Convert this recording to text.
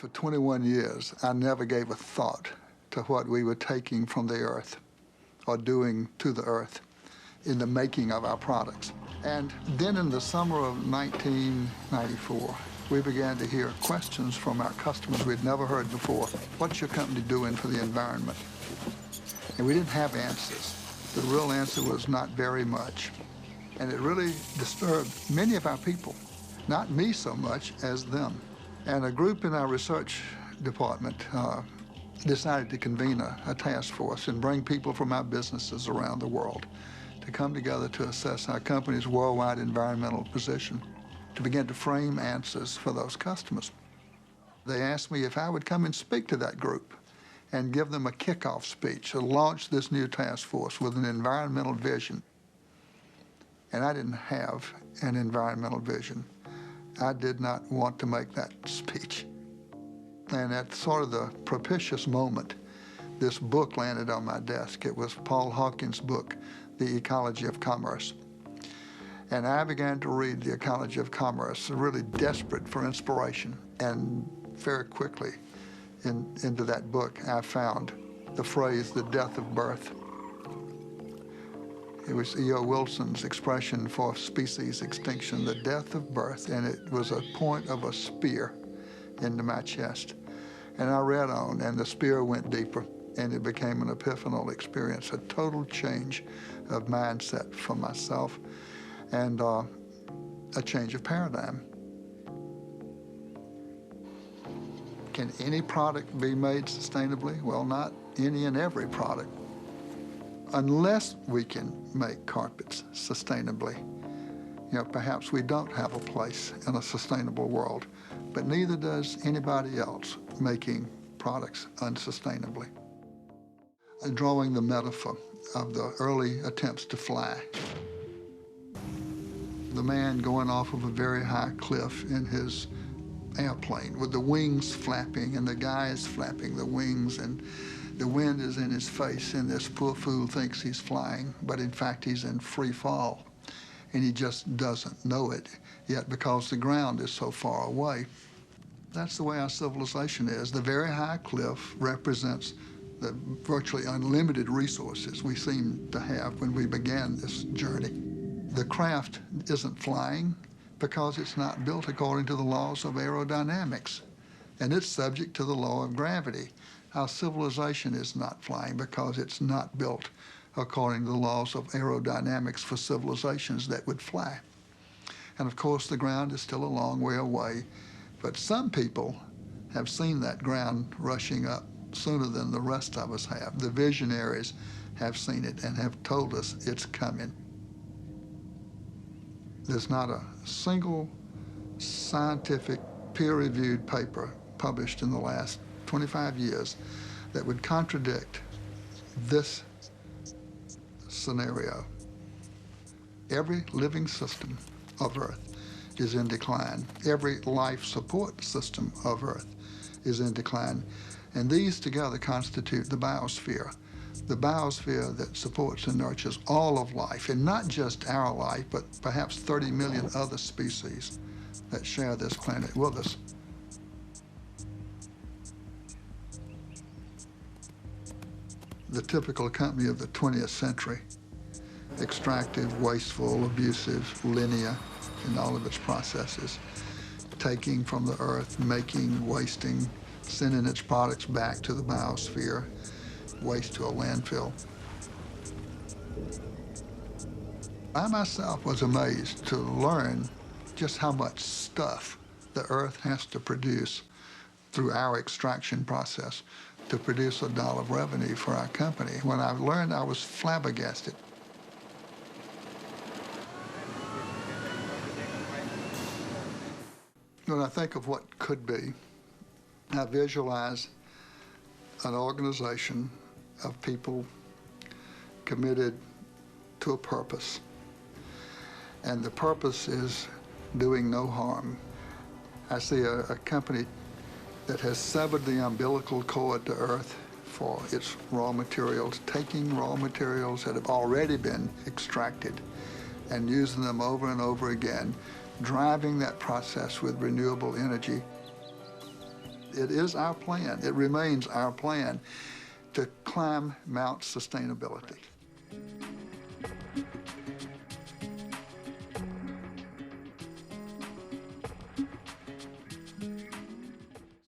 For 21 years, I never gave a thought to what we were taking from the earth or doing to the earth in the making of our products. And then in the summer of 1994, we began to hear questions from our customers we'd never heard before. What's your company doing for the environment? And we didn't have answers. The real answer was not very much. And it really disturbed many of our people, not me so much as them. And a group in our research department decided to convene a task force and bring people from our businesses around the world to come together to assess our company's worldwide environmental position, to begin to frame answers for those customers. They asked me if I would come and speak to that group and give them a kickoff speech to launch this new task force with an environmental vision. And I didn't have an environmental vision. I did not want to make that speech. And at sort of the propitious moment, this book landed on my desk. It was Paul Hawkins' book, The Ecology of Commerce. And I began to read The Ecology of Commerce, really desperate for inspiration. And very quickly into that book, I found the phrase, the death of birth. It was E.O. Wilson's expression for species extinction, the death of birth, and it was a point of a spear into my chest. And I read on, and the spear went deeper, and it became an epiphanal experience, a total change of mindset for myself, and a change of paradigm. Can any product be made sustainably? Well, not any and every product. Unless we can make carpets sustainably, perhaps we don't have a place in a sustainable world, but neither does anybody else making products unsustainably. Drawing the metaphor of the early attempts to fly. The man going off of a very high cliff in his airplane with the wings flapping, and the guy is flapping the wings, and the wind is in his face, and this poor fool thinks he's flying, but in fact he's in free fall, and he just doesn't know it yet because the ground is so far away. That's the way our civilization is. The very high cliff represents the virtually unlimited resources we seem to have when we began this journey. The craft isn't flying because it's not built according to the laws of aerodynamics, and it's subject to the law of gravity. Our civilization is not flying because it's not built according to the laws of aerodynamics for civilizations that would fly. And of course, the ground is still a long way away, but some people have seen that ground rushing up sooner than the rest of us have. The visionaries have seen it and have told us it's coming. There's not a single scientific peer-reviewed paper published in the last 25 years that would contradict this scenario. Every living system of Earth is in decline. Every life support system of Earth is in decline. And these together constitute the biosphere that supports and nurtures all of life, and not just our life, but perhaps 30 million other species that share this planet with us. The typical company of the 20th century, extractive, wasteful, abusive, linear in all of its processes, taking from the earth, making, wasting, sending its products back to the biosphere, waste to a landfill. I myself was amazed to learn just how much stuff the earth has to produce through our extraction process to produce $1 of revenue for our company. When I learned, I was flabbergasted. When I think of what could be, I visualize an organization of people committed to a purpose. And the purpose is doing no harm. I see a company that has severed the umbilical cord to Earth for its raw materials, taking raw materials that have already been extracted and using them over and over again, driving that process with renewable energy. It is our plan, it remains our plan to climb Mount Sustainability.